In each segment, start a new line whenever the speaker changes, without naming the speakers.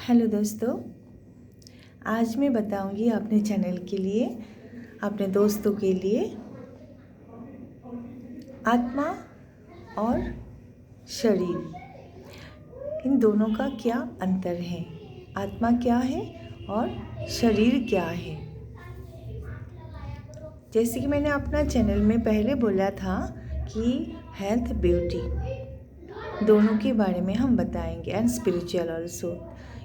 Hello दोस्तों, आज मैं बताऊंगी अपने चैनल के लिए, अपने दोस्तों के लिए आत्मा और शरीर, इन दोनों का क्या अंतर है। आत्मा क्या है और शरीर क्या है। जैसे कि मैंने अपना चैनल में पहले बोला था कि हेल्थ ब्यूटी दोनों के बारे में हम बताएंगे एंड स्पिरिचुअल ऑल्सो।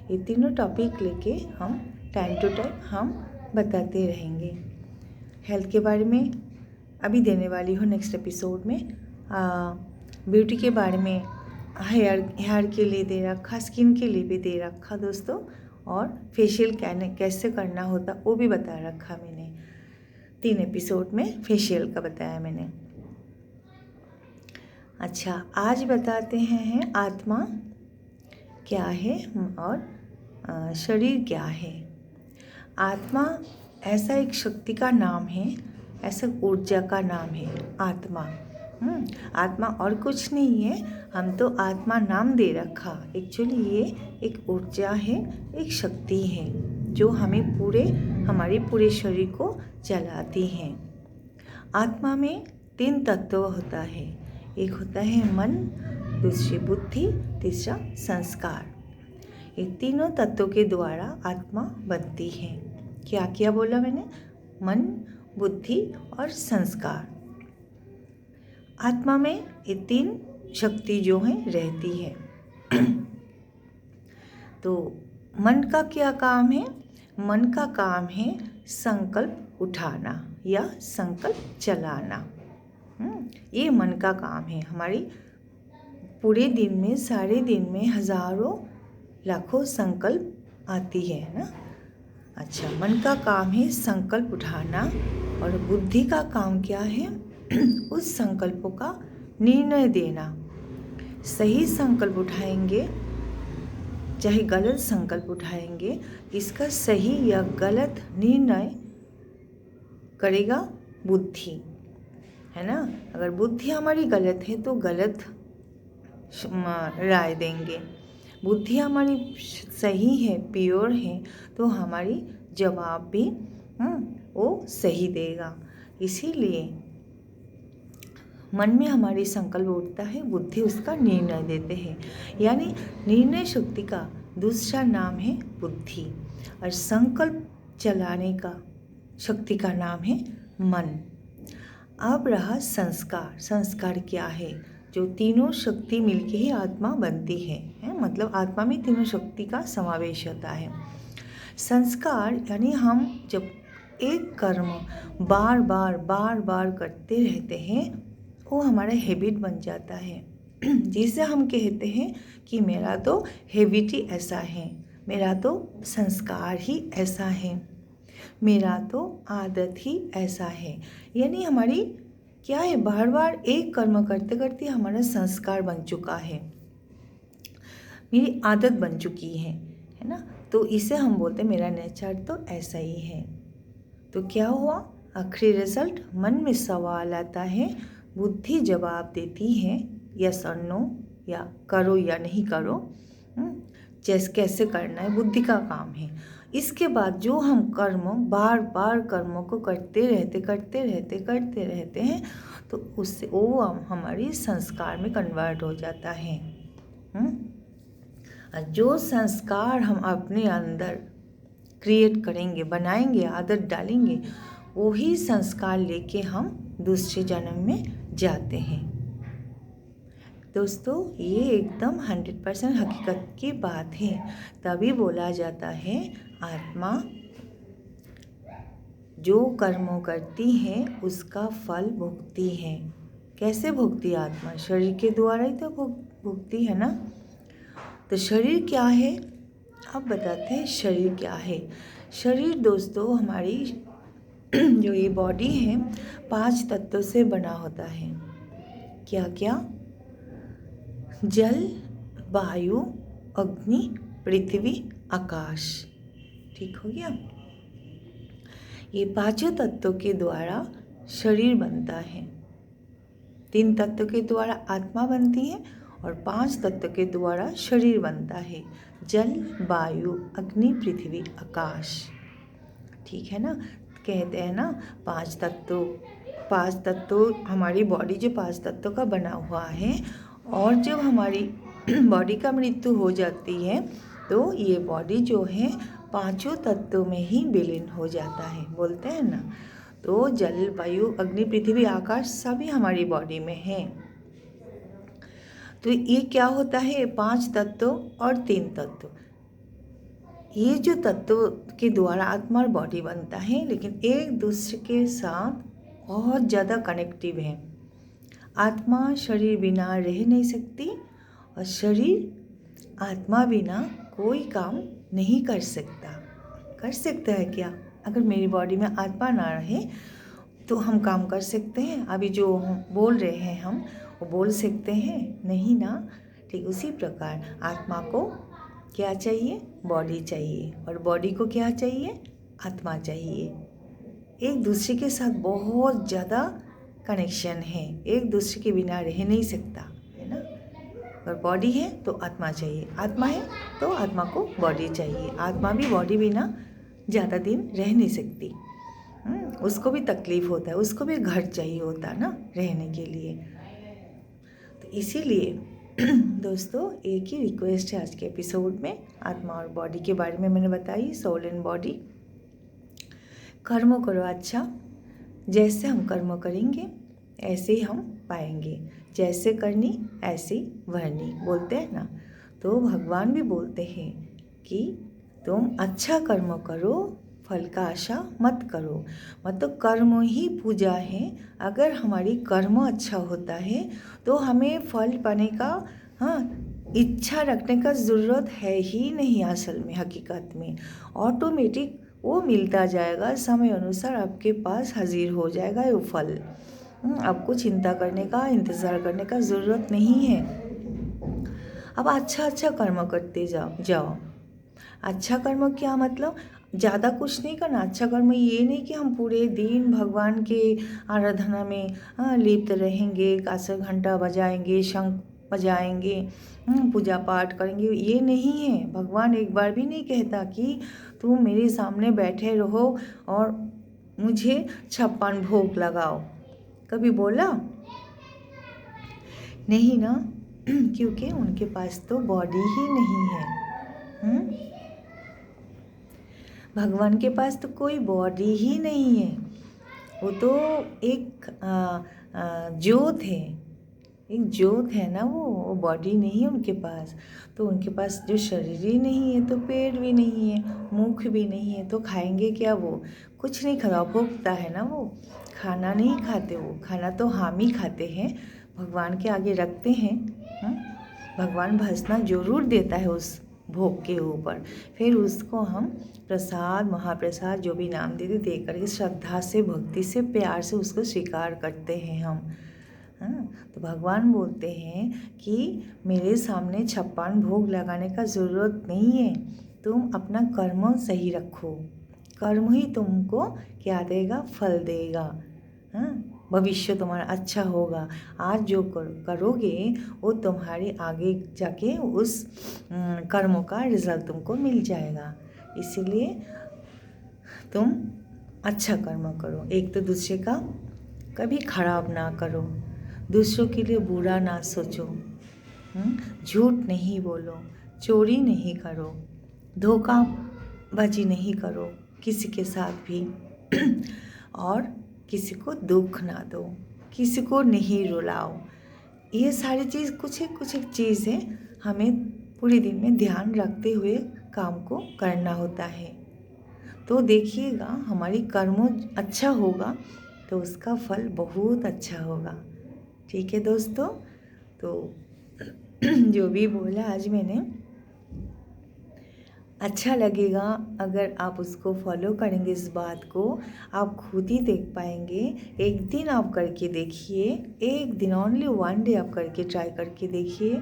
ये तीनों टॉपिक लेके हम टाइम टू टाइम हम बताते रहेंगे। हेल्थ के बारे में अभी देने वाली हूँ नेक्स्ट एपिसोड में। ब्यूटी के बारे में हेयर के लिए दे रखा, स्किन के लिए भी दे रखा दोस्तों, और फेशियल कैसे करना होता वो भी बता रखा मैंने। 3 एपिसोड में फेशियल का बताया मैंने। अच्छा, आज बताते हैं आत्मा क्या है और शरीर क्या है। आत्मा ऐसा एक शक्ति का नाम है, ऐसा ऊर्जा का नाम है आत्मा। आत्मा और कुछ नहीं है, हम तो आत्मा नाम दे रखा। एक्चुअली ये एक ऊर्जा है, एक शक्ति है जो हमारे पूरे शरीर को चलाती है। आत्मा में 3 तत्व होता है। एक होता है मन, दूसरी बुद्धि, तीसरा संस्कार। ये तीनों तत्वों के द्वारा आत्मा बनती है। क्या क्या बोला मैंने? मन, बुद्धि और संस्कार। आत्मा में ये 3 शक्ति जो है रहती है। तो मन का क्या काम है? मन का काम है संकल्प उठाना या संकल्प चलाना। ये मन का काम है। हमारी पूरे दिन में, सारे दिन में हजारों लाखों संकल्प आती है ना। अच्छा, मन का काम है संकल्प उठाना, और बुद्धि का काम क्या है? उस संकल्पों का निर्णय देना। सही संकल्प उठाएंगे चाहे गलत संकल्प उठाएंगे, इसका सही या गलत निर्णय करेगा बुद्धि, है ना। अगर बुद्धि हमारी गलत है तो गलत राय देंगे। बुद्धि हमारी सही है, प्योर है, तो हमारी जवाब भी वो सही देगा। इसीलिए मन में हमारी संकल्प उठता है, बुद्धि उसका निर्णय देते हैं। यानी निर्णय शक्ति का दूसरा नाम है बुद्धि, और संकल्प चलाने का शक्ति का नाम है मन। अब रहा संस्कार। संस्कार क्या है? जो तीनों शक्ति मिलके ही आत्मा बनती है, मतलब आत्मा में तीनों शक्ति का समावेश होता है। संस्कार यानी हम जब एक कर्म बार बार करते रहते हैं, वो हमारा हैबिट बन जाता है। जिसे हम कहते हैं कि मेरा तो हैबिट ही ऐसा है, मेरा तो संस्कार ही ऐसा है, मेरा तो आदत ही ऐसा है। यानी हमारी क्या है, बार बार एक कर्म करते करते हमारा संस्कार बन चुका है, मेरी आदत बन चुकी है ना। तो इसे हम बोलते हैं मेरा नेचर तो ऐसा ही है। तो क्या हुआ? आखिरी रिजल्ट, मन में सवाल आता है, बुद्धि जवाब देती है यस और नो, या करो या नहीं करो। कैसे करना है बुद्धि का काम है। इसके बाद जो हम कर्म बार बार कर्मों को करते रहते हैं, तो उससे वो हमारी संस्कार में कन्वर्ट हो जाता है। जो संस्कार हम अपने अंदर क्रिएट करेंगे, बनाएंगे, आदत डालेंगे, वही संस्कार लेके हम दूसरे जन्म में जाते हैं। दोस्तों, ये एकदम 100% हकीकत की बात है। तभी बोला जाता है आत्मा जो कर्मों करती है उसका फल भुगती है। कैसे भुगती आत्मा? शरीर के द्वारा ही तो भुगती है ना। तो शरीर क्या है? अब बताते हैं शरीर क्या है। शरीर दोस्तों हमारी जो ये बॉडी है 5 तत्वों से बना होता है। क्या क्या? जल, वायु, अग्नि, पृथ्वी, आकाश। ठीक हो गया। ये 5 तत्वों के द्वारा शरीर बनता है। 3 तत्वों के द्वारा आत्मा बनती है, और 5 तत्व के द्वारा शरीर बनता है, जल, वायु, अग्नि, पृथ्वी, आकाश। ठीक है ना। कहते हैं ना 5 तत्व हमारी बॉडी जो 5 तत्वों का बना हुआ है, और जब हमारी बॉडी का मृत्यु हो जाती है तो ये बॉडी जो है 5 तत्वों में ही विलीन हो जाता है, बोलते हैं ना। तो जल, वायु, अग्नि, पृथ्वी, आकाश सभी हमारी बॉडी में है। तो ये क्या होता है, 5 तत्व और 3 तत्व, ये जो तत्व के द्वारा आत्मा और बॉडी बनता है, लेकिन एक दूसरे के साथ बहुत ज़्यादा कनेक्टिव है। आत्मा शरीर बिना रह नहीं सकती, और शरीर आत्मा बिना कोई काम नहीं कर सकता। कर सकता है क्या? अगर मेरी बॉडी में आत्मा ना रहे तो हम काम कर सकते हैं? अभी जो हम बोल रहे हैं हम वो बोल सकते हैं? नहीं ना। ठीक उसी प्रकार आत्मा को क्या चाहिए? बॉडी चाहिए, और बॉडी को क्या चाहिए? आत्मा चाहिए। एक दूसरे के साथ बहुत ज़्यादा कनेक्शन है, एक दूसरे के बिना रह नहीं सकता, है ना। अगर बॉडी है तो आत्मा चाहिए, आत्मा है तो आत्मा को बॉडी चाहिए। आत्मा भी बॉडी बिना ज़्यादा दिन रह नहीं सकती, उसको भी तकलीफ़ होता है, उसको भी घर चाहिए होता है ना रहने के लिए। तो इसीलिए दोस्तों एक ही रिक्वेस्ट है आज के एपिसोड में, आत्मा और बॉडी के बारे में मैंने बताई, सोल एंड बॉडी। कर्म करो अच्छा, जैसे हम कर्म करेंगे ऐसे ही हम पाएंगे, जैसे करनी ऐसे भरनी, बोलते हैं ना। तो भगवान भी बोलते हैं कि तुम अच्छा कर्म करो, फल का आशा मत करो। मतलब कर्म ही पूजा है। अगर हमारी कर्म अच्छा होता है तो हमें फल पाने का इच्छा रखने का ज़रूरत है ही नहीं। असल में हकीकत में ऑटोमेटिक वो मिलता जाएगा, समय अनुसार आपके पास हाजिर हो जाएगा वो फल। आपको चिंता करने का, इंतज़ार करने का ज़रूरत नहीं है। अब अच्छा कर्म करते जाओ। अच्छा कर्म क्या मतलब? ज़्यादा कुछ नहीं करना। अच्छा कर्म ये नहीं कि हम पूरे दिन भगवान के आराधना में लिप्त रहेंगे, कासर घंटा बजाएंगे, शंख बजाएंगे, पूजा पाठ करेंगे, ये नहीं है। भगवान एक बार भी नहीं कहता कि तुम मेरे सामने बैठे रहो और मुझे 56 भोग लगाओ। कभी बोला? नहीं ना। क्योंकि उनके पास तो बॉडी ही नहीं है। भगवान के पास तो कोई बॉडी ही नहीं है। वो तो एक ज्योत है, एक ज्योत है ना। वो बॉडी नहीं है उनके पास। तो उनके पास जो शरीर ही नहीं है, तो पेट भी नहीं है, मुख भी नहीं है, तो खाएंगे क्या? वो कुछ नहीं खा भोगता है ना। वो खाना नहीं खाते, वो खाना तो हम ही खाते हैं, भगवान के आगे रखते हैं। भगवान भसना जरूर देता है उस भोग के ऊपर, फिर उसको हम प्रसाद, महाप्रसाद जो भी नाम देते दे करके श्रद्धा से, भक्ति से, प्यार से उसको स्वीकार करते हैं हम। तो भगवान बोलते हैं कि मेरे सामने 56 भोग लगाने का ज़रूरत नहीं है। तुम अपना कर्म सही रखो, कर्म ही तुमको क्या देगा? फल देगा। भविष्य तुम्हारा अच्छा होगा। आज जो करोगे वो तुम्हारे आगे जाके उस कर्मों का रिजल्ट तुमको मिल जाएगा। इसीलिए तुम अच्छा कर्म करो। एक तो दूसरे का कभी खराब ना करो, दूसरों के लिए बुरा ना सोचो, झूठ नहीं बोलो, चोरी नहीं करो, धोखाबाजी नहीं करो किसी के साथ भी, और किसी को दुख ना दो, किसी को नहीं रुलाओ। ये सारी चीज़ कुछ एक चीज़ है, हमें पूरे दिन में ध्यान रखते हुए काम को करना होता है। तो देखिएगा हमारी कर्म अच्छा होगा तो उसका फल बहुत अच्छा होगा। ठीक है दोस्तों, तो जो भी बोला आज मैंने अच्छा लगेगा अगर आप उसको फॉलो करेंगे। इस बात को आप खुद ही देख पाएंगे। एक दिन आप करके देखिए, एक दिन, ओनली 1 डे आप करके ट्राई करके देखिए।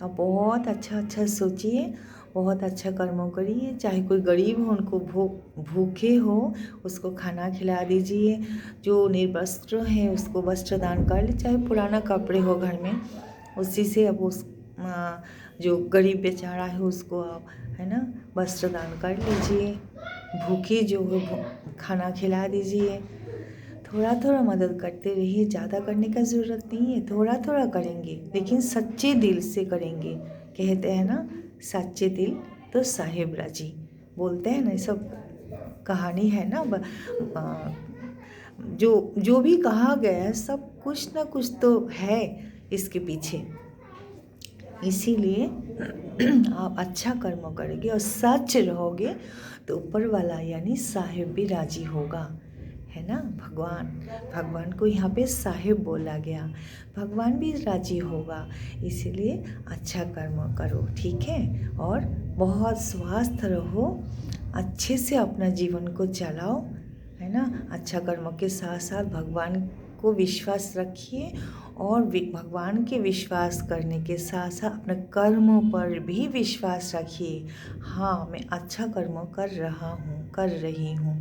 आप बहुत अच्छा सोचिए, बहुत अच्छा कर्म करिए। चाहे कोई गरीब हो, उनको भूखे हो उसको खाना खिला दीजिए, जो निर्वस्त्र है उसको वस्त्र दान कर ले, चाहे पुराना कपड़े हो घर में उसी से अब उस जो गरीब बेचारा है उसको आप, है ना, वस्त्र दान कर लीजिए, भूखे जो है खाना खिला दीजिए। थोड़ा थोड़ा मदद करते रहिए, ज़्यादा करने का ज़रूरत नहीं है, थोड़ा थोड़ा करेंगे लेकिन सच्चे दिल से करेंगे। कहते हैं ना, सच्चे दिल तो साहिब राजी, बोलते हैं ना, ये सब कहानी है ना। जो भी कहा गया है सब कुछ ना कुछ तो है इसके पीछे। इसीलिए आप अच्छा कर्म करेंगे और सच रहोगे तो ऊपर वाला यानी साहिब भी राजी होगा, है ना। भगवान को यहाँ पे साहिब बोला गया, भगवान भी राजी होगा। इसीलिए अच्छा कर्म करो, ठीक है। और बहुत स्वस्थ रहो, अच्छे से अपना जीवन को चलाओ, है ना। अच्छा कर्म के साथ साथ भगवान को विश्वास रखिए, और भगवान के विश्वास करने के साथ साथ अपने कर्मों पर भी विश्वास रखिए। हाँ, मैं अच्छा कर्म कर रहा हूँ, कर रही हूँ।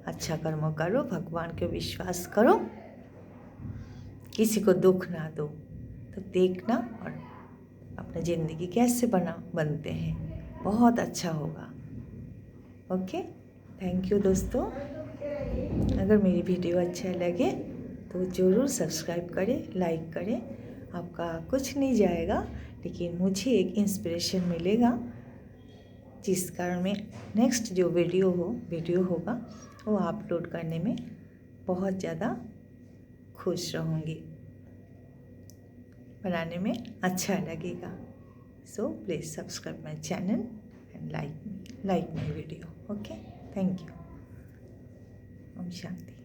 अच्छा कर्म करो, भगवान के विश्वास करो, किसी को दुख ना दो, तो देखना और अपनी ज़िंदगी कैसे बनते हैं, बहुत अच्छा होगा। ओके, थैंक यू दोस्तों। अगर मेरी वीडियो अच्छा लगे तो ज़रूर सब्सक्राइब करें, लाइक करें। आपका कुछ नहीं जाएगा, लेकिन मुझे एक इंस्पिरेशन मिलेगा, जिस कारण में नेक्स्ट जो वीडियो होगा वो अपलोड करने में बहुत ज़्यादा खुश रहूँगी, बनाने में अच्छा लगेगा। So please subscribe my channel and like my video. Okay, thank you. Om Shanti.